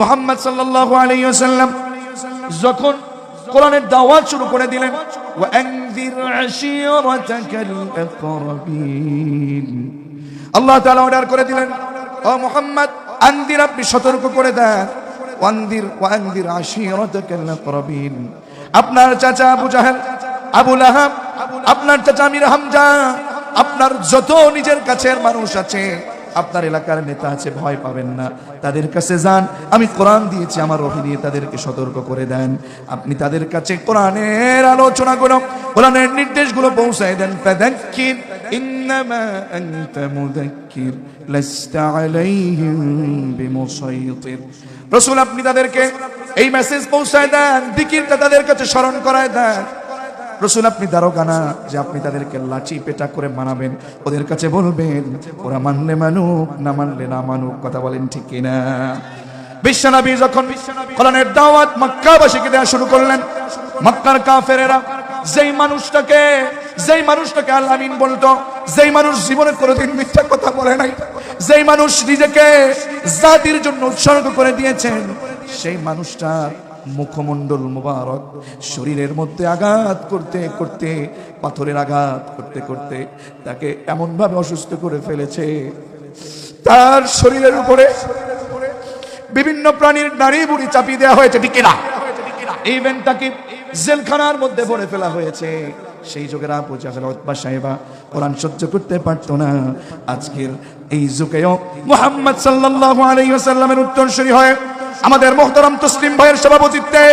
মুহাম্মদ সাল্লাল্লাহু আলাইহি ওয়াসাল্লাম যখন কোরআনের দাওয়াত শুরু করে দিলেন, ওয়ানযির আশীরাতাকাল আকরাবিন, আল্লাহ তাআলা অর্ডার করে দিলেন, ও মুহাম্মদ আনযির, আপনি সতর্ক করে দেন, ওয়ানযির আশীরাতাকাল আকরাবিন। আপনার চাচা আবু জাহেল, আবু লাহাব, আপনার চাচা আমির হামজা, আপনার যত নিজের কাছের মানুষ আছে, আপনার এলাকার নেতা আছে, ভয় পাবেন না, তাদের কাছে যান, আমি কোরআন দিয়েছি, আমার ওহী দিয়ে তাদেরকে সতর্ক করে দেন। আপনি তাদের কাছে কোরআনের আলোচনাগুলো, কোরআনের নির্দেশগুলো পৌঁছায় দেন। ফাযাক্কির ইন্নামা আনতা মুযাক্কির লাস্তা আলাইহিম বিমুসাইতির। রাসূল, আপনি তাদেরকে এই মেসেজ পৌঁছায় দেন, জিকিরটা তাদের কাছে স্মরণ করায় দেন। রাসূল, আপনি দারোগা না যে আপনি তাদেরকে লাঠি পেটা করে মানাবেন, ওদের কাছে বলবেন ওরা মানলে মানুক, না মানলে না মানুক। কথা বলেন ঠিক কিনা? বিশ্বনবী যখন কোরআনের দাওয়াত মক্কাবাসীকে দেওয়া শুরু করলেন, মক্কার কাফেরেরা যেই মানুষটাকে আল্লাহ আমিন বলতো, যেই মানুষ জীবনে কোনোদিন মিথ্যা কথা বলে নাই, যেই মানুষ নিজেকে জাতির জন্য উৎসর্গ করে দিয়েছেন, সেই মানুষটার মুখমণ্ডল মুবারক শরীরের মধ্যে আঘাত করতে করতে, পাথরের আঘাত করতে করতে তাকে এমন ভাবে অসুস্থ করে ফেলেছে, তার শরীরের উপরে বিভিন্ন প্রাণীর নাড়ি বুড়ি চাপিয়ে দেওয়া হয়েছে, ঠিক কিনা? ইভেন তাকে জেলখানার মধ্যে ভরে ফেলা হয়েছে। সেই যুগের আবু জাহেল, উতবা সাহেবা কোরআন সহ্য করতে পারতো না। আজকের এই যুগেও মুহাম্মদ সাল্লাল্লাহু আলাইহি ওয়াসাল্লামের উত্তরসূরি হয়ে, আমাদের মুহতারাম তসলিম ভাইয়ের সভাপতিত্বে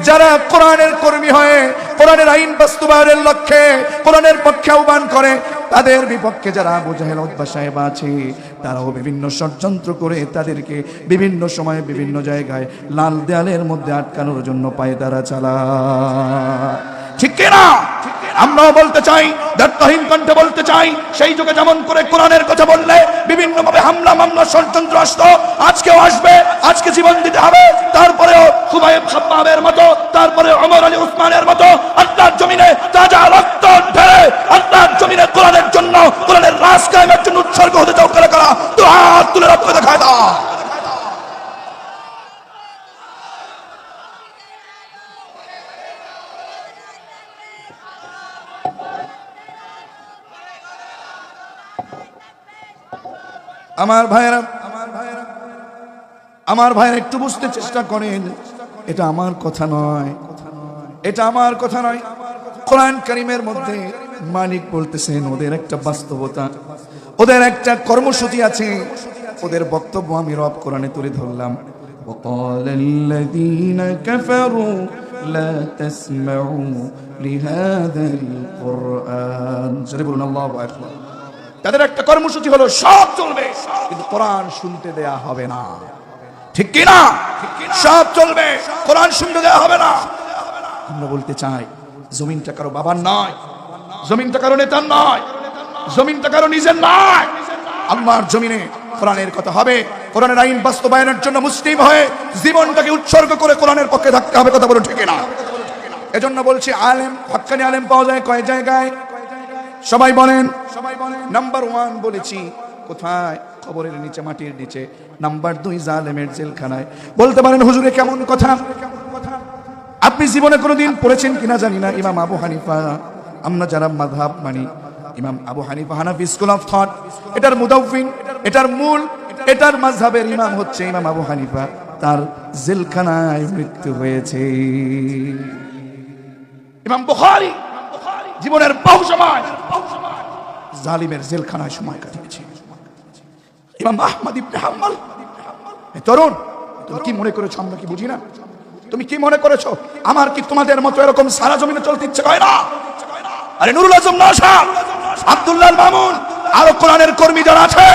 যারা কোরআনের কর্মী হয়ে কোরআনের আইন বাস্তবায়নের লক্ষ্যে কোরআনের পক্ষে আহ্বান করে, তাদের বিপক্ষে যারা আবু জাহেল, উতবা সাহেবা আছে, তারাও বিভিন্ন ষড়যন্ত্র করে তাদেরকে বিভিন্ন সময়ে বিভিন্ন জায়গায় লাল দেয়ালের মধ্যে আটকানোর জন্য পায়তারা চালায়, ঠিক কিনা? আমরাও বলতে চাই, দায়িত্বহীন কণ্ঠে বলতে চাই, সেই যুগে যেমন করে কোরআনের কথা বললে বিভিন্নভাবে হামলা মামলা ষড়যন্ত্র আসতো, আজকেও আসবে, আজকে জীবন দিতে হবে। তারপরেও খুবাইব খাব্বাবের মতো, তারপরে ওমর আলী উসমানের মতো আল্লাহর জমিনে তাজা রক্ত ঢেলে আল্লাহর জমিনে কোরআনের জন্য, কোরআনের রাজ কায়েমের জন্য উৎসর্গ হতে চাও কারা কারা? তো হাত তুলে রক্ত দেখায় দাও। আমার ভাইয়েরা একটু বুঝতে চেষ্টা করেন, এটা আমার কথা নয়, এটা আমার কথা নয়। কোরআন কারীমের মধ্যে মালিক বলতেছেন, ওদের একটা বাস্তবতা, ওদের একটা কর্মসূচি আছে, ওদের বক্তব্য আমি রব কোরআনে তুলে ধরলাম। وقال الذين كفروا لا تسمعوا لهذا القرآن। জোরে বলুন আল্লাহু আকবার। তাদের একটা কর্মসূচি হলো সব চলবে কিন্তু কোরআন শুনতে দেয়া হবে না, ঠিক কি না? সব চলবে, কোরআন শুনতে দেয়া হবে না। আমরা বলতে চাই, জমিনটা কারো বাবার নয়, জমিনটা কারো নেতার নয়, জমিনটা কারো নিজের নয়। আল্লাহর জমিনে কোরআনের কথা হবে, কোরআনের আইন বাস্তবায়নের জন্য মুসলিম হয়ে জীবনটাকে উৎসর্গ করে কোরআনের পক্ষে থাকতে হবে। কথা বলুন ঠিক না? এজন্য বলছি, আলেম, হক্কানি আলেম পাওয়া যায় কয় জায়গায়? সবাই বলেন। নাম্বার 1 বলেছি কোথায়? কবরের নিচে, মাটির নিচে। নাম্বার 2 জালেমের জেলখানায়। বলতে পারেন হুজুরে কেমন কথা? আপনি জীবনে কোনোদিন পড়েছেন কিনা জানি না, ইমাম আবু হানিফা, আমরা যারা মাযহাব মানি, ইমাম আবু হানিফা হানাফি স্কুল অফ থট, এটার মুদাউফিন, এটার মূল, এটার মাযহাবের ইমাম হচ্ছে ইমাম আবু হানিফা। তার জেলখানায় মৃত্যু হয়েছে। ইমাম বুখারী জীবনের বহু সময় জালিমের জেলখানায় সময় কাটিয়েছে। ইমাম আহমদ ইবনে হাম্বল, তরুণ, তুমি কি মনে করেছো আমরা কি বুঝি না? তুমি কি মনে করেছো আমার কি তোমাদের মতো এরকম সারা জমিনে চলতে ইচ্ছে করে না? আরে নুরুল আজম নওশাদ, আব্দুল্লাহ মামুন, আরো কোরআনের কর্মী যারা আছে,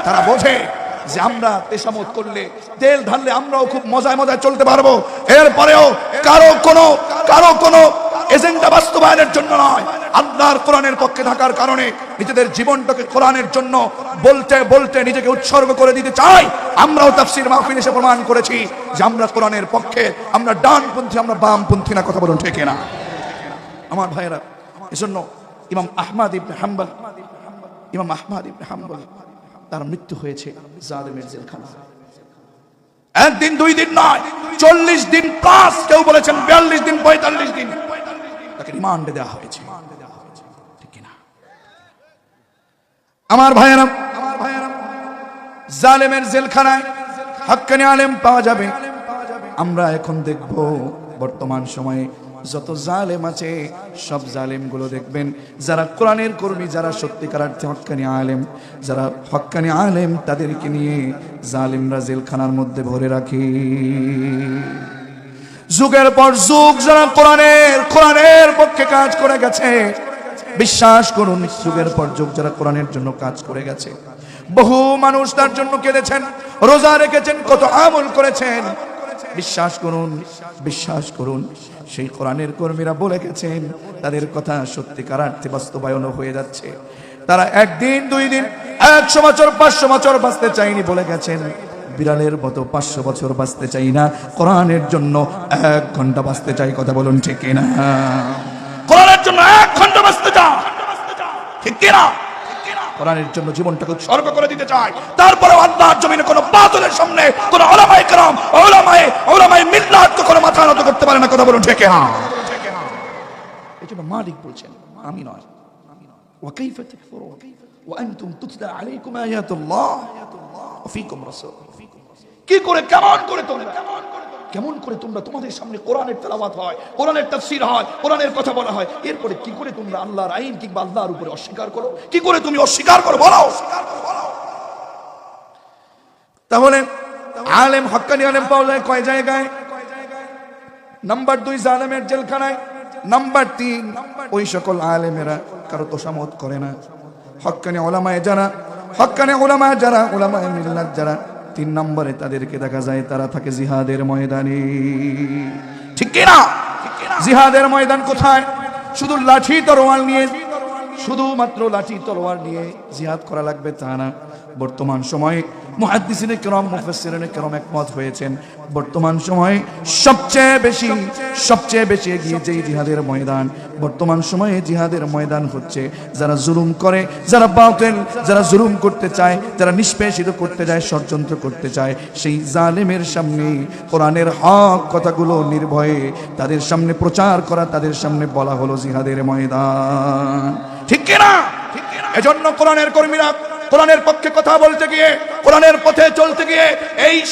তারা বোঝে যে আমরা তেসামত করলে, তেল ঢাললে আমরাও খুব মজায় মজায় চলতে পারবো। এরপরেও কারো কোনো এজেন্ডা বাস্তবায়নের জন্য নয়, আল্লাহর কোরআনের পক্ষে থাকার কারণে নিজেদের জীবনটাকে কোরআনের জন্য বলতে বলতে নিজেকে উৎসর্গ করে দিতে চাই। আমরাও তাফসীর মাহফিল এসে প্রমাণ করেছি যে আমরা কোরআনের পক্ষে, আমরা ডানপন্থী, আমরা বামপন্থী না। কথা বলুন ঠিক না? আমার ভাইয়েরা, এজন্য ইমাম আহমদ ইবনে হাম্বল তার মৃত্যু হয়েছে জালেমের জেলখানা। একদিন 2 দিন নয়, 40 দিন প্লাস, কেউ বলেছেন 42 দিন 45 দিন তাকে রিমান্ডে দেওয়া হয়েছে। ঠিক কিনা আমার ভাইয়েরা? জালেমের জেলখানায় হক্কানি আলেম পাওয়া যাবে। আমরা এখন দেখব বর্তমান সময়ে যত জালেম আছে সব জালেমগুলো দেখবেন যারা কোরআনের কর্মী, যারা সত্যিকার অর্থে হক্কানি আলেম, যারা হক্কানি আলেম, তাদেরকে নিয়ে জালেমরা জেলখানার মধ্যে ভরে রাখে। যুগের পর যুগ যারা কোরআনের পক্ষে কাজ করে গেছে, বিশ্বাস করুন, যুগের পর যুগ যারা কোরআনের জন্য কাজ করে গেছে, বহু মানুষ তার জন্য কেঁদেছেন, রোজা রেখেছেন, কত আমল করেছেন। বিশ্বাস করুন সেই কোরআনের কর্মীরা বলে গেছেন, তাদের কথা সত্যিকার অর্থে বাস্তবায়ন হয়ে যাচ্ছে। তারা 1 দিন 2 দিন 100 বছর 500 বছর বাঁচতে চাইনি বলে গেছেন, বিড়ালের মতো 500 বছর বাঁচতে চাই না, কোরআনের জন্য 1 ঘন্টা বাঁচতে চাই। কথা বলুন ঠিক কিনা? কোরআনের জন্য 1 ঘন্টা বাঁচতে চাই, ঠিক কিনা? কোরআনের জন্য জীবনটাকে উৎসর্গ করে দিতে চাই। তারপরে আল্লাহর জমিনে কোনো বাতিলের সামনে কোনো উলামায়ে কেরাম, উলামায়ে মিল্লাত কোনো মাথা নত করতে পারে না। কথা বলুন ঠিক কিনা? এজন্য মালিক বলছেন, আমি নয়, ওয়া কাইফা তাকফুরুন ওয়া আনতুম তুতলা আলাইকুম আয়াতুল্লাহ ওয়া ফীকুম রাসূল। কি করে, কেমন করে তোমরা তোমাদের সামনে কোরআনের তেলাওয়াত হয়, কোরআনের তাফসীর হয়, কোরআনের কথা বলা হয়, এরপরে কি করে তোমরা আল্লাহর আইন কিংবা আল্লাহর উপরে অস্বীকার করো? কি করে তুমি অস্বীকার করো বলো? তাহলে আলেম, হক্কানি আলেম পাওয়া যায় কয় জায়গায়? নাম্বার 2 জালেমের জেলখানায়। নাম্বার 3 ওই সকল আলেমেরা কারো তোষামত করে না। হক্কানি উলামায়ে যারা উলামায়ে মিল্লাত যারা, 3 নম্বরে তাদেরকে দেখা যায় তারা থাকে জিহাদের ময়দানে। ঠিক কিনা? জিহাদের ময়দান কোথায়? শুধু লাঠি তরোয়াল নিয়ে, শুধুমাত্র লাঠি তরোয়াল নিয়ে জিহাদ করা লাগবে তা না। বর্তমান সময়ে মুহাদ্দিসিনে কেরাম, মুফাসসিরিনে কেরাম একমত হয়েছেন, বর্তমান সময়ে সবচেয়ে বেশি এগিয়ে যেই জিহাদের ময়দান, বর্তমান সময়ে জিহাদের ময়দান হচ্ছে যারা জুলুম করে, যারা বাতিল, যারা জুলুম করতে চায়, যারা নিষ্পেষিত করতে যায়, ষড়যন্ত্র করতে চায়, সেই জালেমের সামনে কোরআনের হক কথাগুলো নির্ভয়ে তাদের সামনে প্রচার করা, তাদের সামনে বলা হলো জিহাদের ময়দান। ঠিক কিনা? এজন্য কোরআনের কর্মীরা কোরআনের পক্ষে কথা বলতে গিয়ে, কোরআনের পথে চলতে গিয়ে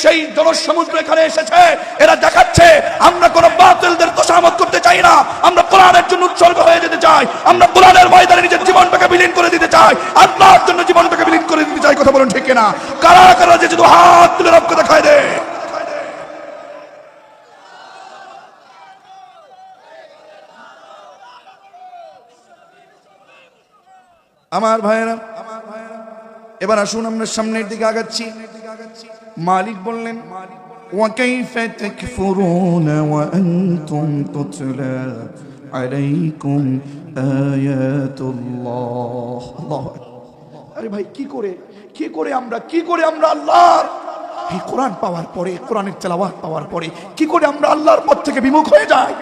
সেই জনসমুদ্র এখানে এসেছে। এরা দেখাচ্ছে আমরা কোন বাতিলদের তোষামত করতে চাই না, আমরা কোরআনের জন্য উৎসর্গ হয়ে যেতে চাই, আমরা কোরআনের ময়দানে নিজের জীবনটাকে বিলীন করে দিতে চাই, আল্লাহর জন্য জীবনটাকে বিলীন করে দিতে চাই। কথা বলুন ঠিক কিনা? কারা যে শুধু হাত তুলে রবকে দেখায় দে। আমার ভাইয়েরা, এবার আসুন আমরা সামনের দিকে আগাচ্ছি। মালিক বললেন, ওয়া কাইফা তাকফুরুনা ওয়া আনতুম তুতলা আলাইকুম আয়াতুল্লাহ। আল্লাহু আকবার। আরে ভাই, কি করে আমরা আল্লাহর এই কোরআন পাওয়ার পরে, কোরআনের তেলাওয়াত পাওয়ার পরে কি করে আমরা আল্লাহর পথ থেকে বিমুখ হয়ে যাই?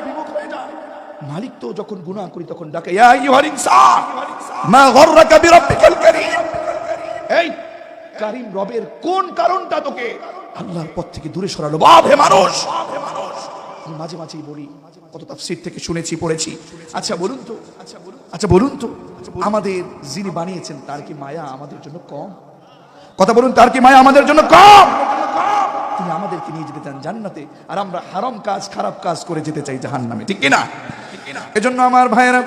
মালিক তো যখন গুনাহ করি তখন ডাকে, ইয়া আইয়ুহাল ইনসান মা গররাকা বিরাব্বিকাল কারীম। এই কারীম রবের কোন কারণটা তোকে আল্লাহর পথ থেকে দূরে সরালো? বাপ হে মানুষ, মাঝেই বলি, কত তাফসীর থেকে শুনেছি, পড়েছি। আচ্ছা বলুন তো আমাদের যিনি বানিয়েছেন তার কি মায়া আমাদের জন্য কম? কথা বলুন, তার কি মায়া আমাদের জন্য কম? তিনি আমাদেরকে নিয়ে যেতে চান জান্নাতে, আর আমরা হারাম কাজ, খারাপ কাজ করে যেতে চাই জাহান্নামে। ঠিক কিনা? এজন্য আমার ভাইয়েরা,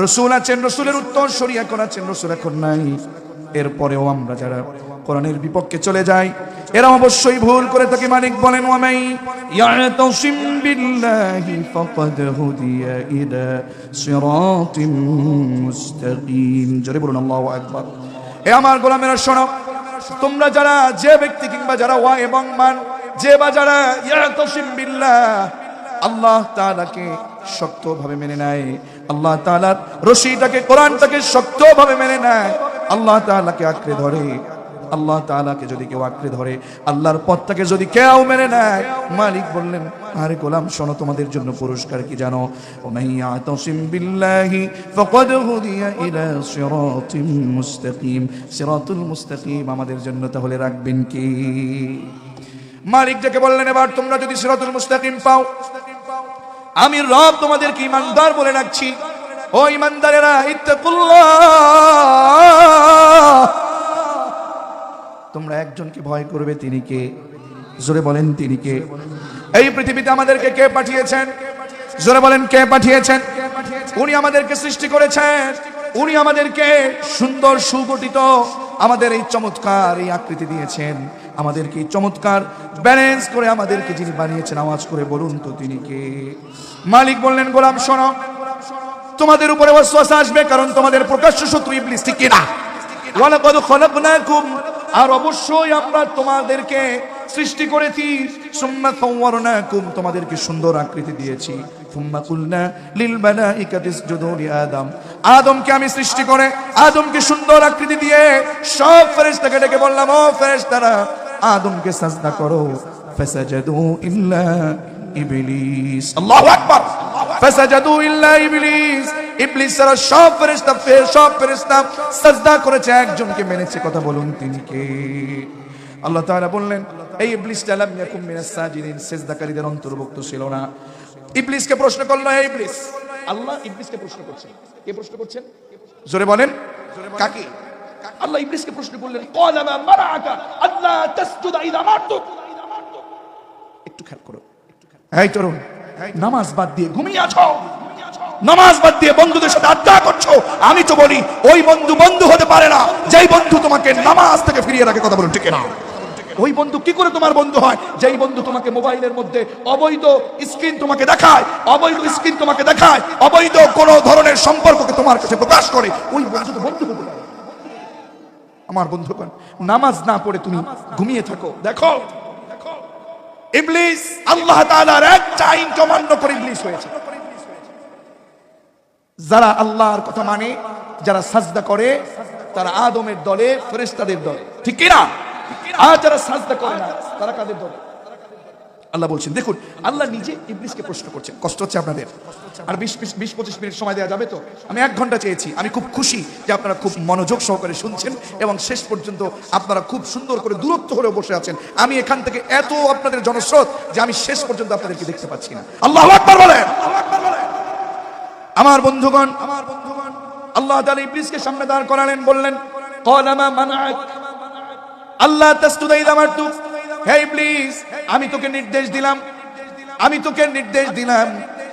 রাসূল আছেন, রাসূলের উত্তর শরিয়া করাছেন, রাসূল এখন নাই। এরপরেও আমরা যারা কোরআনের বিপক্ষে চলে যাই, এরা অবশ্যই ভুল করে থাকে। মালিক বলেন, ওয়া মান ইয়াতাসিম বিল্লাহি ফাকাদ হুদিয়া ইলা সিরাতিম মুস্তাকিম। জোরে বলুন আল্লাহু আকবার। এ আমার গোলামেরা শোনো, তোমরা যারা, যে ব্যক্তি কিংবা যারা ওয়া এবং মান, যে বা যারা ইয়াতাসিম বিল্লাহ, আল্লাহ তাআলাকে শক্তভাবে মেনে নেয়, আল্লাহ তাআলার রশিটাকে, কোরআনটাকে শক্তভাবে মেনে নেয়, আল্লাহ তাআলাকে আঁকড়ে ধরে, আল্লাহ তাআলাকে যদি কেউ আঁকড়ে ধরে, আল্লাহর পথটাকে যদি কেউ মেনে নেয়, মালিক বললেন, আরে গোলাম শোনো, তোমাদের জন্য পুরস্কার কি জানো? ওমান ইয়াতাসিম বিল্লাহি ফাকাদ হুদিয়া ইলা সিরাতিম মুস্তাকিম। সিরাতুল মুস্তাকিম আমাদের জন্য তাহলে রাখবেন কি? মালিক ডেকে বললেন, এবার তোমরা যদি সিরাতুল মুস্তাকিম পাও, আমি রব তোমাদেরকে ঈমানদার বলে রাখছি। ও ঈমানদারেরা, ইত্তাকুল্লাহ, তোমরা একজনকে ভয় করবে। তিনি কে? জোরে বলেন, তিনি কে? এই পৃথিবীতে আমাদেরকে কে পাঠিয়েছেন? জোরে বলেন, কে পাঠিয়েছেন? উনি আমাদেরকে সৃষ্টি করেছেন। উনি আমাদেরকে সুন্দর সুগঠিত, আমাদের এই চমৎকার এই আকৃতি দিয়েছেন। আমাদেরকে চমৎকার ব্যালেন্স করে আমাদেরকে যিনি বানিয়েছেন, আওয়াজ করে বলুন তো তিনি কে? মালিক বললেন, গোলাম শোনো, তোমাদের উপরে ওয়াসওয়াসা আসবে, কারণ তোমাদের প্রকাশ্য শত্রু ইবলিস, ঠিক কি না? ওয়ালাকাদ খালাকনাকুম, আর অবশ্যই আমরা তোমাদেরকে সৃষ্টি করেছি। সুম্মা সাওয়ারনাকুম, তোমাদেরকে সুন্দর আকৃতি দিয়েছি। সুম্মা কুলনা লিল মালাইকাতি ইসজুদু লিআদম, আদমকে আমি সৃষ্টি করে আদমকে সুন্দর আকৃতি দিয়ে সব ফেরেশতাকে ডেকে বললাম, ও ফেরেশতারা, আদমকে সাজদা করো। ফাসাজাদু ইল্লা ইবলিস, আল্লাহু আকবার, ফাসাজাদু ইল্লা ইবলিস, ইবলিস ছাড়া সব ফেরেশতা সাজদা করেছে, একজনকে মেনেছে। কথা বলুন, তিনি কে? আল্লাহ তাআলা বললেন, এই ইবলিসটা লাম ইয়াকুম মিনাস সাজিদিন, সিজদাকারীদের অন্তর্ভুক্ত ছিল না। ইবলিসকে প্রশ্ন করলো, হে ইবলিস, আল্লাহ ইবলিসকে প্রশ্ন করছেন। কে প্রশ্ন করছেন? জোরে বলেন, কাকে? আল্লাহ ইবলিসকে প্রশ্ন করলেন, ক্বালা মা মানাআকা আল্লা তাসজুদা ইযা আমারতুক। একটু খেয়াল করো, এই তরুণ, নামাজ বাদ দিয়ে ঘুমিয়ে আছো, নামাজ বাদ দিয়ে বন্ধুদের সাথে আড্ডা করছো। আমি তো বলি, ওই বন্ধু বন্ধু হতে পারে না যেই বন্ধু তোমাকে নামাজ থেকে ফিরিয়ে রাখে। কথা বলুন, ঠিক না? ওই বন্ধু কি করে তোমার বন্ধু হয়? যেই বন্ধু তোমাকে মোবাইলের মধ্যে অবৈধ স্ক্রিন তোমাকে দেখায়, অবৈধ কোন ধরনের সম্পর্ককে তোমার কাছে প্রকাশ করে, ওই বন্ধু তো বন্ধু হতে পারে। আমার বন্ধুগণ, নামাজ না পড়ে তুমি ঘুমিয়ে থাকো। দেখো, ইবলিস আল্লাহ তাআলার একটা আইন অমান্য করে ইবলিস হয়েছে। যারা আল্লাহর কথা মানে, যারা সাজদা করে, তারা আদমের দলে, ফেরেশতাদের দলে, ঠিক কি না? আর যারা সাজদা করে না, তারা কাদের দলে? আল্লাহ বলছেন, দেখুন, আল্লাহ নিজে ইবলিসকে প্রশ্ন করছেন। কষ্ট হচ্ছে আপনাদের? আর 20-25 মিনিট সময় দেওয়া যাবে তো? আমি 1 ঘন্টা চেয়েছি। আমি খুব খুশি যে আপনারা খুব মনোযোগ সহকারে শুনছেন এবং শেষ পর্যন্ত আপনারা খুব সুন্দর করে দূরত্ব হলেও বসে আছেন। আমি এখান থেকে এত আপনাদের জনস্রোত যে আমি শেষ পর্যন্ত আপনাদেরকে দেখতে পাচ্ছি না। আল্লাহু আকবার বলেন। আমার বন্ধুগণ, আল্লাহ তাআলা ইবলিসকে সামনে দাঁড় করালেন, বললেন, ক্বালা মা মানাআক আল্লা তাসজুদা ইযা আমারতুক। হে ইবলিস, আমি তোকে নির্দেশ দিলাম,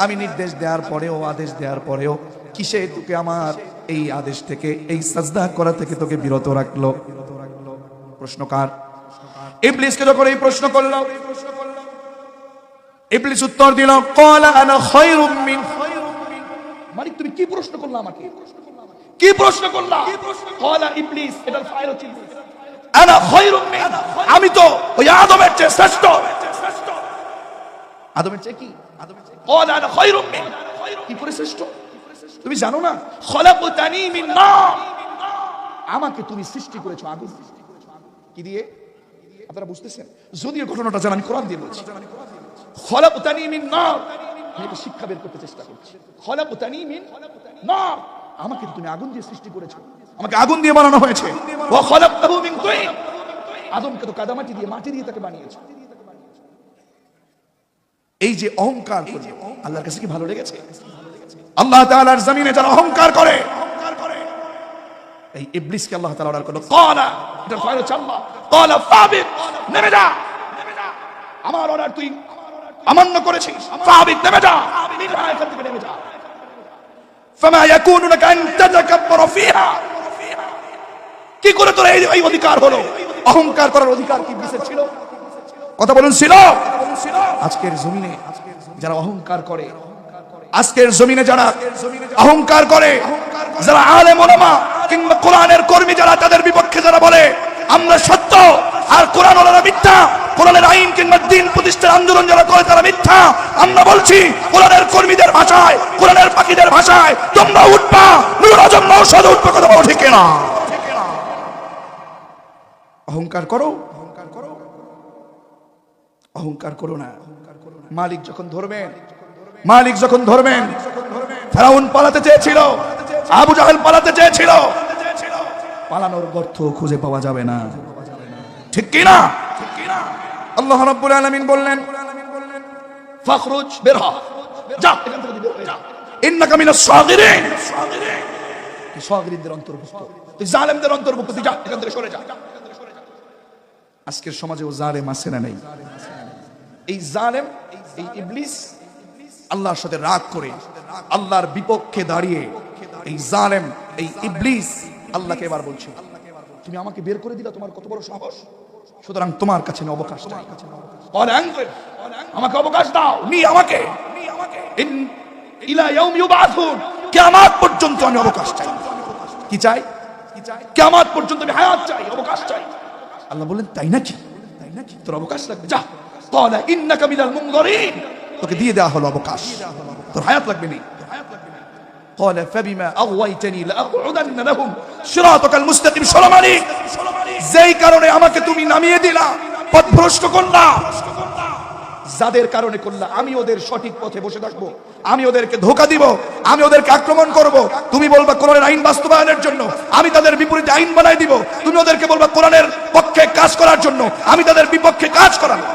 আমি নির্দেশ দেওয়ার পরেও, আদেশ দেওয়ার পরেও কিসে তোকে আমার এই আদেশ থেকে, এই সাজদা করা থেকে তোকে বিরত রাখলো? প্রশ্ন কার? ইবলিসকে যখন এই প্রশ্ন করলো, ইবলিস উত্তর দিল, ক্বালা আনা খায়রুম মিন। মালিক, তুমি কি প্রশ্ন করলা আমাকে? কি প্রশ্ন করলা? ক্বালা ইবলিস, এটার ফাইল হচ্ছে আনা খায়রুম মিন, আমি তো ওই আদমের চেয়ে শ্রেষ্ঠ। আদমের চেয়ে কি? ক্বালা আনা খায়রুম মিন, কি করে শ্রেষ্ঠ? তুমি জানো না? খলাকতানি মিন নার, আমাকে তুমি সৃষ্টি করেছো আগুন কি দিয়ে? আপনারা বুঝতেছেন? যদিও ঘটনাটা জানেন, আমি কোরআন দিয়ে বলছি। খলাকতানি মিন নার, আমি একটা শিক্ষা বের করতে চেষ্টা করছি। খলাকতানি মিন নার, আমাকে তুমি আগুন দিয়ে সৃষ্টি করেছো, আমাকে আগুন দিয়ে বানানো হয়েছে। ওয়া খলাকতাহু মিন তিন, আদমকে তো কাদামাটি দিয়ে, মাটি দিয়ে তাকে বানিয়েছো। এই যে অহংকার করে, আল্লাহর কাছে কি ভালো লেগেছে? আল্লাহ তাআলার জমিনে যারা অহংকার করে, এই ইবলিসকে আল্লাহ তাআলা অর্ডার করলো, ক্বালা, এটা ফাইল হচ্ছে আল্লাহ, ক্বালা ফাবিত, নেমে যা, আমার অর্ডার তুই অমান্য করেছিস, ফাবিত, নেমে যা, এখান থেকে নেমে যা। ফামা ইয়াকুনু লাকা আন তাতাকাব্বারা ফিহা, কি করে তোর এই অধিকার হলো? অহংকার করার অধিকার কি ইবলিসের ছিল? কথা বলুন, ছিল? আজকের জমিনে যারা অহংকার করে, আজকের জমিনে যারা অহংকার করে, যারা আলেম ওলামা কিংবা কোরআনের কর্মী যারা, তাদের বিপক্ষে যারা বলে আমরা সত্য আর কোরআন ওলারা মিথ্যা, কোরআনের আইন কিংবা দ্বীন প্রতিষ্ঠার আন্দোলন যারা করে তারা মিথ্যা, আমরা বলছি কোরআনের কর্মীদের ভাষায়, কোরআনের পাখিদের ভাষায়, তোমরা উঠবা, নূর আজম নওশাদ উঠবা। কথা বলো, ঠিক না? অহংকার করো, অহংকার করো না। মালিক যখন ধরবেন, ফেরাউন পালাতে চেয়েছিল, আবু জাহেল পালাতে চেয়েছিল, পালানোর গর্ত খুঁজে পাওয়া যাবে না, ঠিক কি না? আল্লাহ রাব্বুল আলামিন বললেন ফাখরুজ বের হ, যা এখান থেকে বের হয়ে যা, ইন্নাকা মিনাস সাগিরিন, তুই সাগিরিনদের অন্তর্ভুক্ত, তুই জালেমদের অন্তর্ভুক্ত, তুই যা এখান থেকে সরে যা। আজকের সমাজে ও জালেম আছে না নেই? এই জালেম, এই ইবলিস আল্লাহর সাথে রাগ করে আল্লাহর বিপক্ষে দাঁড়িয়ে এই জালেম, এই ইবলিস আল্লাহকে এবার বলছে, তুমি আমাকে বের করে দিলা, তোমার কত বড় সাহস, সুতরাং তোমার কাছে অবকাশ চাই, আমাকে অবকাশ দাও, নি আমাকে ইলা ইয়াউম ইউবাসুন, কিয়ামত পর্যন্ত আমি অবকাশ চাই। কি চাই? কিয়ামত পর্যন্ত আমি হায়াত চাই, অবকাশ চাই। আল্লাহ বললেন তাই নাকি? তোর অবকাশ লাগবে, যা। ক্বালা ইন্নাকা মিনাল মুনযারিন, তোকে দিয়ে দেওয়া হলো অবকাশ, তোর হায়াত লাগবে না। ক্বালা ফাবিমা আগাওয়াইতানি লাআকউদান্না লাহুম সিরাতাকাল মুস্তাকিম, সরমানি, যেই কারণে আমাকে তুমি নামিয়ে দিলা, পথভ্রষ্ট করলা, যাদের কারণে করলা, আমি ওদের সঠিক পথে বসে থাকবো, আমি ওদেরকে ধোঁকা দিব, আমি ওদেরকে আক্রমণ করব। তুমি বলবা কোরআনের আইন বাস্তবায়নের জন্য, আমি তাদের বিপরীতে আইন বানাই দিব। তুমি ওদেরকে বলবা কোরআনের পক্ষে কাজ করার জন্য, আমি তাদের বিপক্ষে কাজ করাবো।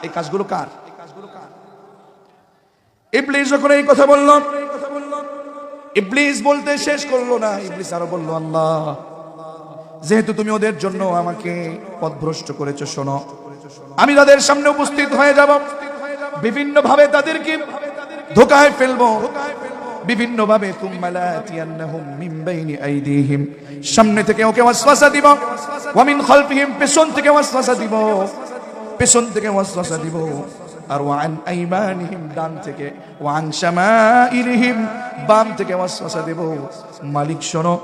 এই কাজগুলো কার? ইবলিস যখন এই কথা বলল, ইবলিস বলতে শেষ করলো না, ইবলিস আরো বলল, আল্লাহ যেহেতু তুমি ওদের জন্য আমাকে পথভ্রষ্ট করেছো, শোনো আমি তাদের সামনে উপস্থিত হয়ে যাব, বিভিন্ন ভাবে তাদেরকে ধোঁকায় ফেলবো, বিভিন্ন ভাবে তুম্মা লাতিয়ান্নাহুম মিন বাইনি আইদিহিম, সামনে থেকে ওকে ওয়াসওয়াসা দিব, ওয়া মিন খালফিহিম, পেছন থেকে ওয়াসওয়াসা দিব, পেছন থেকে ওয়াসওয়াসা দিব, আর ওয়া আন আইমানিহিম, ডান থেকে, ওয়া আন শামাইলিহিম, বাম থেকে ওয়াসওয়াসা দেব। মালিক শোনো,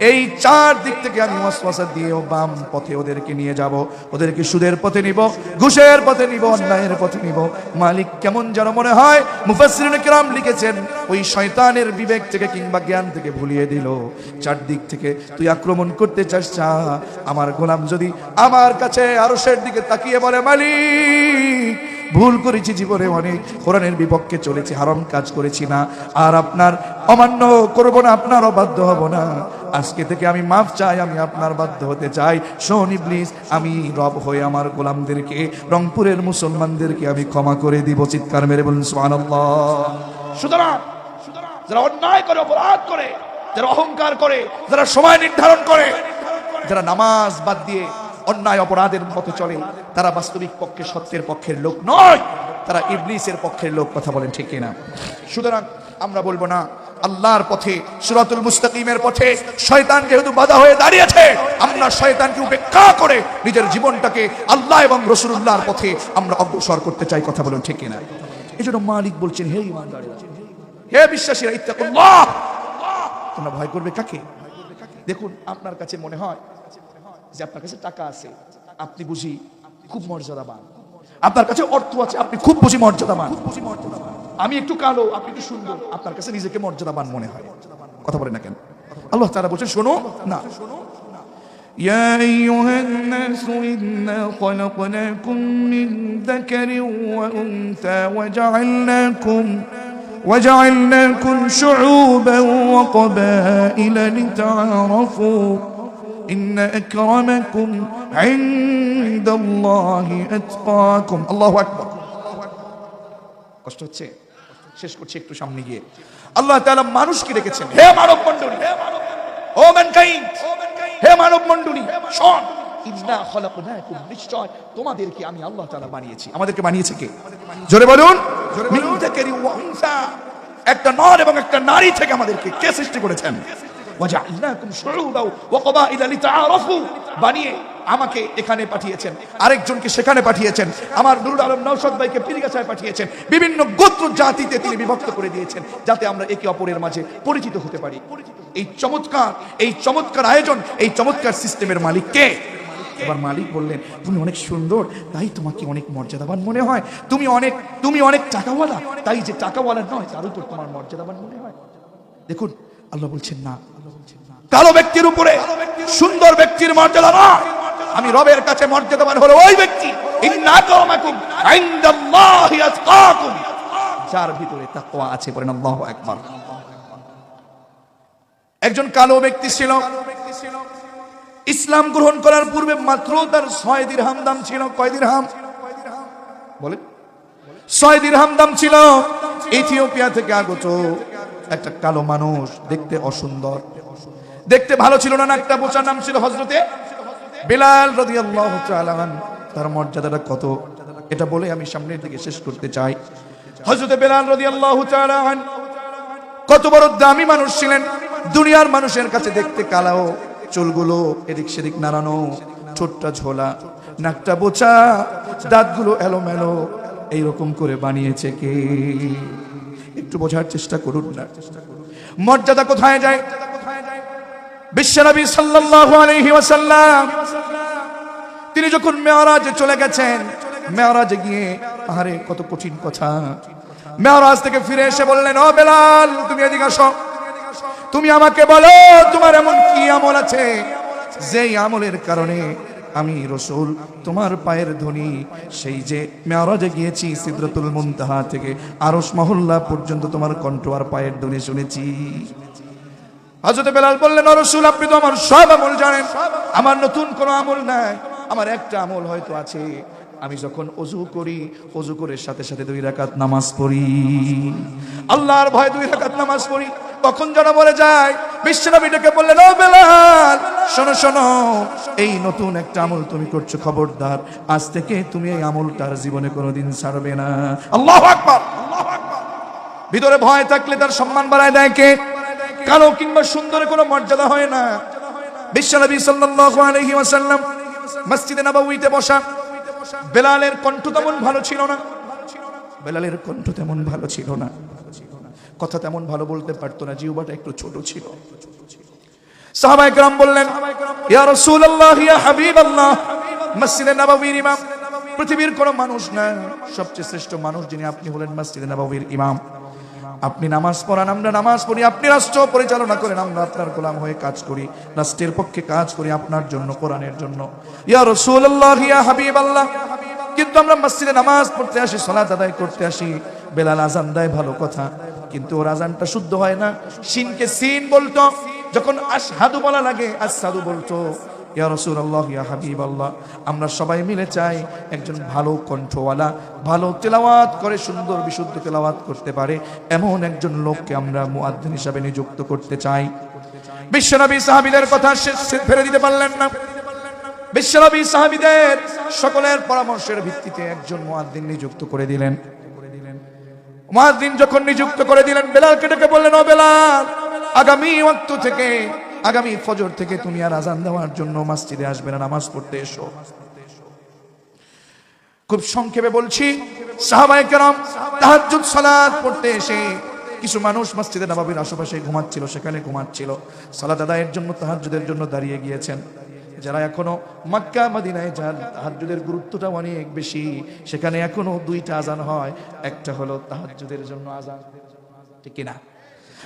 এই চার দিক থেকে আমি ওয়াসওয়াসা দিয়ে বাম পথে ওদেরকে নিয়ে যাব, ওদেরকে সুদের পথে নিব, ঘুষের পথে নিব, অন্যায়ের পথে নিব। মালিক কেমন যেন মনে হয়, মুফাসসিরিন কিরাম লিখেছেন, ওই শয়তানের বিবেক থেকে কিংবা জ্ঞান থেকে ভুলিয়ে দিল, চারদিক থেকে তুই আক্রমণ করতে চাস, আমার গোলাম যদি আমার কাছে আরশের দিকে তাকিয়ে বলে, মালিক ভুল করেছি জীবনে, অনেক কোরআনের বিপক্ষে চলেছি, হারাম কাজ করেছি না, আর আপনার অমান্য করব না, আপনার অবাধ্য হব না, আজকে থেকে আমি মাফ চাই, আমি আপনার বাধ্য হতে চাই। শোন ইবলিস, আমি রব হয়ে আমার গোলামদেরকে, রংপুরের মুসলমানদেরকে আমি ক্ষমা করে দিব। চিৎকার মেরে বলুন সুবহানাল্লাহ। সুতরাং যারা অন্যায় করে, অপরাধ করে, যারা অহংকার করে, যারা সময় নির্ধারণ করে, যারা নামাজ বাদ দিয়ে অন্যায় অপরাধের পথে চলে, তারা বাস্তবিক পক্ষে সত্যের পক্ষের লোক নয়, তারা ইবলিসের পক্ষের লোক। কথা বলেন ঠিক কিনা? সুতরাং আমরা বলবো না আল্লাহর পথে, সিরাতুল মুস্তাকিমের পথে শয়তান যেহেতু বাধা হয়ে দাঁড়িয়েছে, আমরা শয়তানকে উপেক্ষা করে নিজের জীবনটাকে আল্লাহ এবং রাসূলুল্লাহর পথে আমরা অগ্রসর করতে চাই। কথা বলেন ঠিক কিনা? এজন্য মালিক বলছেন, হে ঈমানদাররা, হে বিশ্বাসীরা, ইত্তাকুল্লাহ, তোমরা ভয় করবে কাকে? দেখুন, আপনার কাছে মনে হয় যে আপনার কাছে টাকা আছে, আপনি বুঝি খুব মর্যাদাবান, আপনার কাছে অর্থ আছে, আপনি খুব বুঝি মর্যাদাবান, আমি একটু কালো, আপনি একটু সুন্দর, আপনার কাছে নিজেকে মর্যাদাবান মনে হয়। কথা বলেন না কেন? আল্লাহ তাআলা বলেন, শোনো না, ইয়া আইয়ুহান নাসু ইন্না খলাকনাকুম মিন যাকারিন ওয়া উনসা وجعلناكم شعوبا وقبائل لتعارفوا إن أكرمكم عند الله أتقاكم. الله أكبر. কষ্ট হচ্ছে, শেষ করছি একটু সামনে গিয়ে। আল্লাহ তাআলা মানুষকে রেখেছেন, হে মানব মণ্ডলী, ও ম্যানকাইন্ড, হে মানব মণ্ডলী, শোন, ইন্না খলাকনাকুম, নিশ্চয় তোমাদেরকে আমি আল্লাহ তাআলা বানিয়েছি। আমাদেরকে বানিয়েছে কে? জোরে বলুন। মিন যাকারি ওয়া উনসা, একটা নর এবং একটা নারী থেকে আমাদেরকে কে সৃষ্টি করেছেন? ওয়াজআলনাকুম শুউবা ওয়া ক্বাবাইলা লিতাআরাফু, বানিয়ে আমাকে এখানে পাঠিয়েছেন, আরেকজনকে সেখানে পাঠিয়েছেন, আমার নুরুল আলম নওশাদ ভাইকে পীরগাছায় পাঠিয়েছেন, বিভিন্ন গোত্র জাতিতে তিনি বিভক্ত করে দিয়েছেন, যাতে আমরা একে অপরের মাঝে পরিচিত হতে পারি। এই চমৎকার আয়োজন, এই চমৎকার সিস্টেমের মালিক কে? এবার মালিক বললেন, তুমি অনেক সুন্দর, তাই তোমাকে অনেক মর্যাদাবান মনে হয়, তুমি অনেক টাকাওয়ালা, তাই যে টাকাওয়ালা নয় তার উপর তোমার মর্যাদাবান মনে হয়। দেখুন, আল্লাহ বলছেন না, কালো ব্যক্তির উপরে সুন্দর ব্যক্তির মর্যাদা নয়, আমি রবের কাছে মর্যাদাবান হলো ওই ব্যক্তি, ইন্না আকরামাকুম ইনদাল্লাহি আতকাকুম, যার ভিতরে তাকওয়া আছে। বলেন আল্লাহু আকবার। একজন কালো ব্যক্তি ছিল, ইসলাম গ্রহণ করার পূর্বে মাত্র তার 6 দিরহাম দাম ছিল। কয় দিরহাম বলে? 6 দিরহাম দাম ছিল। ইথিওপিয়া থেকে আগত একটা কালো মানুষ, দেখতে অসুন্দর, দেখতে ভালো ছিল না, নাকটা বোচা, নাম ছিল হযরতে বেলাল রাদিয়াল্লাহু তাআলা আনহু। তার মর্যাদাটা কত, এটা বলে আমি সামনের দিকে শেষ করতে চাই। হযরতে বেলাল রাদিয়াল্লাহু তাআলা আনহু কত বড় দামি মানুষ ছিলেন। দুনিয়ার মানুষের কাছে দেখতে কালো, চুলগুলো এদিক সেদিক নাড়ানো, ঠোঁটটা ঝোলা, নাকটা বোচা, দাঁতগুলো এলোমেলো, এইরকম করে বানিয়েছে কে? একটু বোঝার চেষ্টা করুন না, মর্যাদা কোথায় যায়। বিশ্বনবী সাল্লাল্লাহু আলাইহি ওয়াসাল্লাম তিনি যখন মেরাজে চলে গেছেন, মেরাজে গিয়ে, আরে কত কঠিন কথা, মেরাজ থেকে ফিরে এসে বললেন, ও বেলাল তুমি এদিকে আসো, তুমি আমাকে বলো তোমার এমন কি আমল আছে যেই আমলের কারণে আমি রাসূল তোমার পায়ের ধ্বনি, সেই যে মেরাজে গিয়েছি সিদরাতুল মুনতাহা থেকে আরশ মহল্লা পর্যন্ত তোমার কণ্ঠ আর পায়ের ধ্বনি শুনেছি। হযরত বেলাল বললেন, ও রাসূল আপনি তো আমার সব আমল জানেন, আমার নতুন কোনো আমল নাই, আমার একটা আমল হয়তো আছে, আমি যখন ওযু করি, ওযু করে সাথে সাথে 2 রাকাত নামাজ পড়ি, আল্লাহর ভয়ে 2 রাকাত নামাজ পড়ি, তখন যারা বলে যায়। বিশ্বনবী ডেকে বললেন, ও বেলাল শোনো শোনো, এই নতুন একটা আমল তুমি করছো, খবরদার আজ থেকে তুমি এই আমলটার জীবনে কোনোদিন ছাড়বে না। আল্লাহু আকবার। ভিতরে ভয় থাকলে তার সম্মান বাড়ায় দেয় কে? কালো কিংবা সুন্দরে কোনো মর্যাদা হয় না। বিশ্বনবী সাল্লাল্লাহু আলাইহি ওয়াসাল্লাম মসজিদে নববীতে বসা, বেলালের কণ্ঠ তেমন ভালো ছিল না, বেলালের কণ্ঠ তেমন ভালো ছিল না, কথা তেমন ভালো বলতে পারতো না, জিহ্বাটা একটু ছোট ছিল। সাহাবায়ে কেরাম বললেন, ইয়া রাসূলুল্লাহ ইয়া হাবিবাল্লাহ, মসজিদে নববীর ইমাম পৃথিবীর কোনো মানুষ না, সবচেয়ে শ্রেষ্ঠ মানুষ যিনি, আপনি হলেন মসজিদে নববীর ইমাম, আপনি নামাজ পড়ান, আমরা নামাজ পড়ি, আপনি রাষ্ট্র পরিচালনা করেন, আমরা আপনার গোলাম হয়ে কাজ করি, রাষ্ট্রের পক্ষে কাজ করি আপনার জন্য, কোরআনের জন্য। ইয়া রাসূলুল্লাহ ইয়া হাবিবাল্লাহ, কিন্তু আমরা মসজিদে নামাজ পড়তে আসি, সালাত আদায় করতে আসি, বেলাল আযান দেয় ভালো কথা, কিন্তু ওর আযানটা শুদ্ধ হয় না, সিনকে সিন বলতো, যখন আশহাদু বলা লাগে আসহাদু বলতো। ইয়া রাসূলুল্লাহ ইয়া হাবিবাল্লাহ, আমরা সবাই মিলে চাই একজন ভালো কণ্ঠওয়ালা, ভালো তেলাওয়াত করে, সুন্দর বিশুদ্ধ তেলাওয়াত করতে পারে এমন একজন লোককে আমরা মুয়াজ্জিন হিসেবে নিযুক্ত করতে চাই। বিশ্বনবী সাহাবীদের কথা ফেলে দিতে পারলেন না। বিশ্বনবী সাহাবীদের সকলের পরামর্শের ভিত্তিতে একজন মুয়াজ্জিন নিযুক্ত করে দিলেন। মুয়াজ্জিন যখন নিযুক্ত করে দিলেন, বেলালকে ডেকে বললেন, ও বেলাল আগামী ওয়াক্ত থেকে, আগামী ফজর থেকে তুমি আর আযান দেওয়ার জন্য মসজিদে আসবে না, নামাজ পড়তে এসো। খুব সংক্ষেপে বলছি, সাহাবায়ে কেরাম তাহাজ্জুদ সালাত পড়তে এসে, কিছু মানুষ মসজিদে নববীর আশেপাশে ঘুমাচ্ছিল, সেখানে ঘুমাচ্ছিল, সালাত আদায়ের জন্য তাহাজ্জুদের জন্য দাঁড়িয়ে গিয়েছেন। যারা এখনো মক্কা মদিনায় যান, তাহাজ্জুদের গুরুত্বটা অনেক বেশি, সেখানে এখনো 2টা আযান হয়, একটা হলো তাহাজ্জুদের জন্য আযান, ঠিক কি না,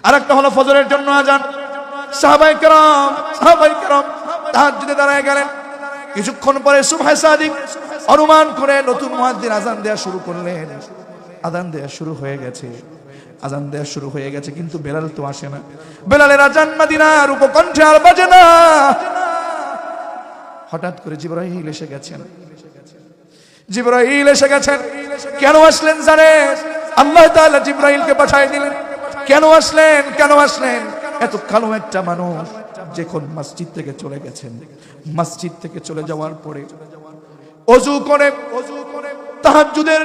আর একটা হলো ফজরের জন্য আযান। সাহাবায়ে কেরাম তাহাজ্জুদে দাঁড়ায় গেলেন। কিছুক্ষণ পরে সুবহে সাদিক অনুমান করে নতুন মুয়াজ্জিন আযান দেয়া শুরু করলেন। আযান দেয়া শুরু হয়ে গেছে, আযান দেয়া শুরু হয়ে গেছে, কিন্তু বেলাল তো আসে না। বেলালের আযান মদিনার উপকণ্ঠে আর বাজে না। হঠাৎ করে জিবরাইল এসে গেছেন। জিবরাইল এসে গেছেন। কেন আসলেন জানেন? আল্লাহ তাআলা জিবরাইলকে পাঠিয়ে দিলেন। কেন আসলেন? কেন আসলেন? এত কালো একটা মানুষ যখন মসজিদ থেকে চলে গেছেন, মসজিদ থেকে চলে যাওয়ার পরে ওযু করে তাহাজ্জুদের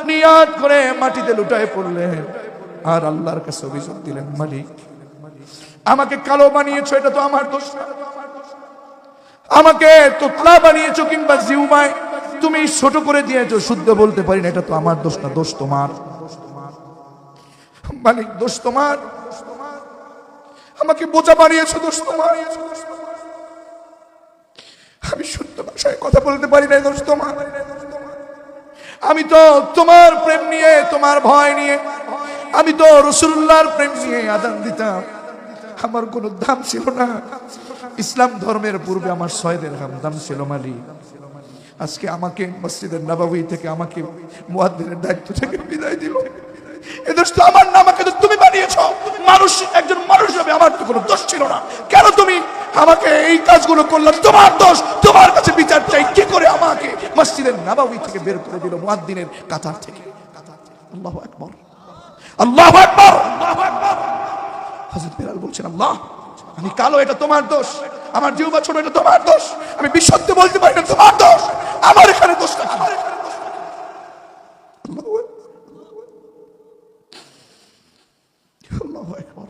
নিয়াত করে মাটিতে লুটায় পড়লেন আর আল্লাহর কাছে অভিযোগ দিলেন, মালিক আমাকে কালো বানিয়েছো, এটা তো আমার দোষ না। আমাকে তোতলা বানিয়েছো কিংবা জিহ্বায় তুমি ছোট করে দিয়েছো, শুদ্ধ বলতে পারি না, এটা তো আমার দোষ না, দোষ তোমার। মালিক দোষ তোমার, আমাকে বোঝা বানিয়েছো, দোষ তোমার। আমি শুদ্ধ ভাষায় কথা বলতে পারি না, দোষ তোমার। আমি তো তোমার প্রেম নিয়ে, তোমার ভয় নিয়ে, আমি তো রাসূলুল্লাহর প্রেম নিয়ে আযান দিতাম, আমার কোনো দাম ছিল না। ইসলাম ধর্মের পূর্বে আমার 6 দিরহাম দাম ছিল। মালিক আজকে আমাকে মসজিদের নববী থেকে, আমাকে মুয়াজ্জিনের দায়িত্ব থেকে বিদায় দিল, এ দোষ তো আমার না, আমাকে তো তুমি বানিয়েছো। মানুষ, একজন মানুষ হবে, আমার তো কোনো দোষ ছিল না। কেন তুমি আমাকে এই কাজগুলো করলাম, তোমার দোষ, তোমার কাছে বিচার চাই। কি করে আমাকে মসজিদের নববী থেকে বের করে দিল, মুয়াজ্জিনের কাতার থেকে। আল্লাহু আকবার, আল্লাহু আকবার। হযরত বেলাল বলছেন, আল্লাহ আমি কালো, এটা তোমার দোষ। আমার জিহ্বা ছোট, এটা তোমার দোষ। আমি বিশুদ্ধ বলতে পারি না, তোমার দোষ। আমার এখানে দোষটা কি? আল্লাহু আকবার।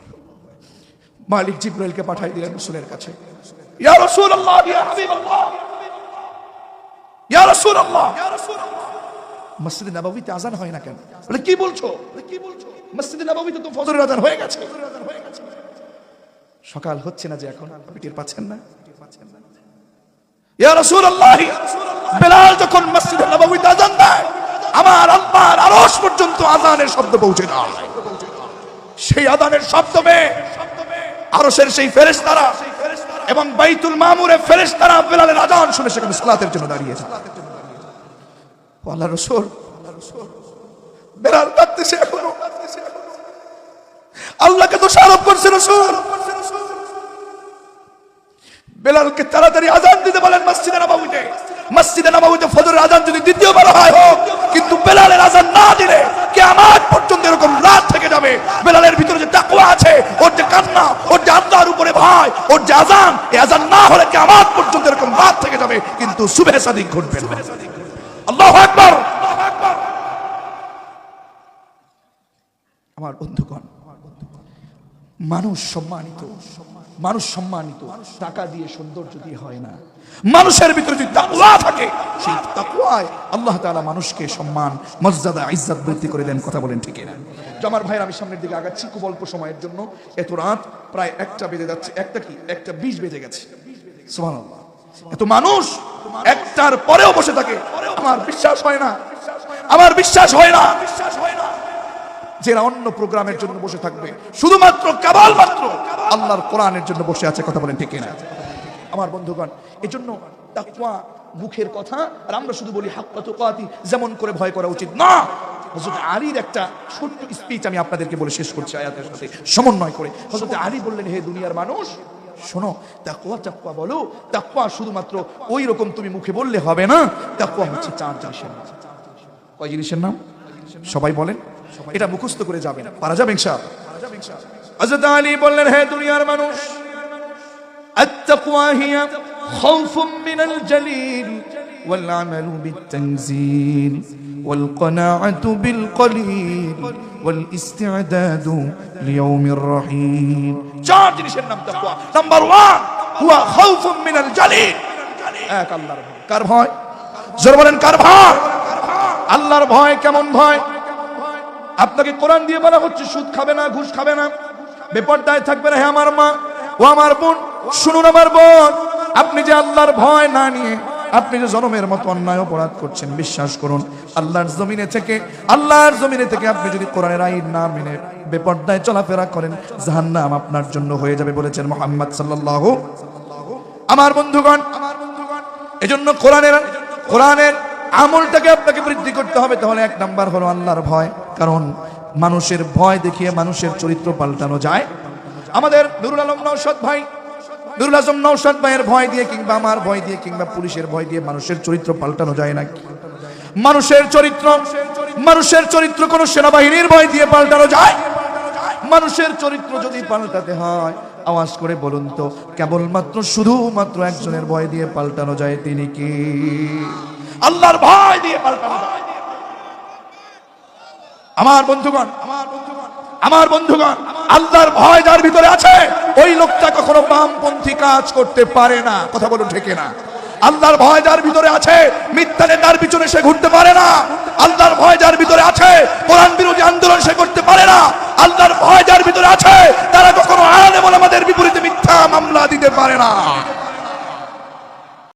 মালিক জিবরাইলকে পাঠিয়ে দিলেন রাসূলের কাছে। ইয়া রাসূলুল্লাহ, ইয়া হাবিবাল্লাহ, ইয়া রাসূলুল্লাহ, মসজিদে নববীতে আযান হয় না কেন? বলে কি বলছো? মসজিদে নববীতে তো ফজরের আযান হয়ে গেছে। সকাল হচ্ছে না যে এখন, আপনি টের পাচ্ছেন না? ইয়া রাসূলুল্লাহ, বেলাল যখন মসজিদে নববীতে আযান দেয়, আমার আল্লাহর আরশ পর্যন্ত আযানের শব্দ পৌঁছে যায়। সেই আযানের শব্দ পেয়ে আরশের সেই ফেরেশতারা এবং বাইতুল মামুরের ফেরেশতারা বেলালের আযান শুনে সেখানে সালাতের জন্য দাঁড়িয়েছে। আল্লাহর রাসূল, বেলাল কাঁদতেছে এখনো, আল্লাহকে তো আরোপ করছে রাসূল। বেলালকে তাড়াতাড়ি আযান দিতে বলেন মসজিদে নববীতে। মসজিদে নববীতে ফজরের আযান যদি দ্বিতীয়বার হয় হোক, কিন্তু বেলালের আযান না দিলে কিয়ামত পর্যন্ত এরকম রাত থেকে যাবে। বেলালের ভিতরে যে তাকওয়া আছে, ওর যে কান্না, ওর যে আল্লাহর উপরে ভয়, ওর যে আযান, এই আযান না হলে কিয়ামত পর্যন্ত এরকম রাত থেকে যাবে, কিন্তু সুবহ সাদিক ঘটবে না। আল্লাহু আকবার। আমার বন্ধুগণ, মানুষ সম্মানিত, মানুষ সম্মানিত টাকা দিয়ে, সৌন্দর্য দিয়ে হয় না। মানুষের ভিতরে যদি তাকওয়া থাকে, সেই তাকওয়ায় আল্লাহ তাআলা মানুষকে সম্মান, মর্যাদা, ইজ্জত বৃদ্ধি করে দেন। কথা বলেন ঠিক না? আমার ভাইয়ের, আমি সামনের দিকে আগাচ্ছি খুব অল্প সময়ের জন্য। এত রাত, প্রায় 1টা বেজে যাচ্ছে। 1:20 বেজে গেছে। সুবহানাল্লাহ। এত মানুষ 1টার পরেও বসে থাকে। আমার বিশ্বাস হয় না, আমার বিশ্বাস হয় না যারা অন্য প্রোগ্রামের জন্য বসে থাকবে, শুধুমাত্র কেবলমাত্র আল্লাহর কোরআনের জন্য বসে আছে। কথা বলেন ঠিক না? আমার বন্ধুগণ, এজন্য তাকওয়া মুখের কথা, আর আমরা শুধু বলি হাক্কা তুকাতি, যেমন করে ভয় করা উচিত না। হযরত আলীর একটা ছোট্ট স্পিচ আমি আপনাদেরকে বলে শেষ করছি আয়াতের সাথে সমন্বয় করে। হযরত আলী বললেন, হে দুনিয়ার মানুষ, শোনো, তাকওয়া বলো। তাকওয়া শুধুমাত্র ওই রকম তুমি মুখে বললে হবে না। তাকওয়া হচ্ছে 4 জিনিসের নাম। কয় জিনিসের নাম? সবাই বলেন। এটা মুখস্থ করে যাবেন, পারা যাবে ইনশাআল্লাহ। হযরত আলী বললেন, হে দুনিয়ার মানুষ, আত-তাকওয়া হিয়া খাউফুম মিনাল জালিল ওয়াল আমালু বিত-তানজিল ওয়াল কানাআতু বিল কলিল ওয়াল ইসতি'দাদু লিয়াউমির রহিম। 4 জিনিসের নাম তাকওয়া। নাম্বার 1 হুয়া খাউফুম মিনাল জালিল, এক আল্লাহর ভয়। কার ভয়? জোরে বলেন, কার ভয়? আল্লাহর ভয়। কেমন ভয়? আপনাকে কোরআন দিয়ে বলা হচ্ছে সুদ খাবে না, ঘুষ খাবে না, বেপরদায় থাকবে না। হে আমার মা ও আমার বোন, শুনুন আমার বোন, আপনি যে আল্লাহর ভয় না নিয়ে আপনি যে জনমের মতো অন্যায় অপরাধ করছেন, বিশ্বাস করুন আল্লাহর জমিনে থেকে আপনি যদি কোরআনের আইন না মেনে বেপরদায় চলাফেরা করেন, জাহান্নাম আপনার জন্য হয়ে যাবে, বলেছেন মুহাম্মদ সাল্লাল্লাহু। আমার বন্ধুগণ, এজন্য কোরআনের আমলটাকে আপনাকে বৃদ্ধি করতে হবে। তাহলে 1 নাম্বার হলো আল্লাহর ভয়। কারণ মানুষের ভয় দেখিয়ে মানুষের চরিত্র পাল্টানো যায়। আমাদের নুরুল আলম নওশাদ ভাইয়ের ভয় দিয়ে, কিংবা আমার ভয় দিয়ে, কিংবা পুলিশের ভয় দিয়ে মানুষের চরিত্র পাল্টানো যায় না। মানুষের চরিত্র কোন সেনাবাহিনীর ভয় দিয়ে পাল্টানো যায়? মানুষের চরিত্র যদি পাল্টাতে হয়, আওয়াজ করে বলুন তো, কেবলমাত্র শুধুমাত্র একজনের ভয় দিয়ে পাল্টানো যায়। তিনি কি? আল্লাহর ভয় দিয়ে পাল্টানো যায়। আমার বন্ধুগণ, আল্লাহর ভয় যার ভিতরে আছে, ওই লোকটা কখনো বামপন্থী কাজ করতে পারে না। কথা বলুন ঠিক না? আল্লাহর ভয় যার ভিতরে আছে, মিথ্যা নেতার পিছনে সে ঘুরতে পারে না। আল্লাহর ভয় যার ভিতরে আছে, কোরআন বিরোধী আন্দোলন সে করতে পারে না। আল্লাহর ভয় যার ভিতরে আছে, তারা কখনো আলেম ওলামাদের বিপরীতে মিথ্যা মামলা দিতে পারে না।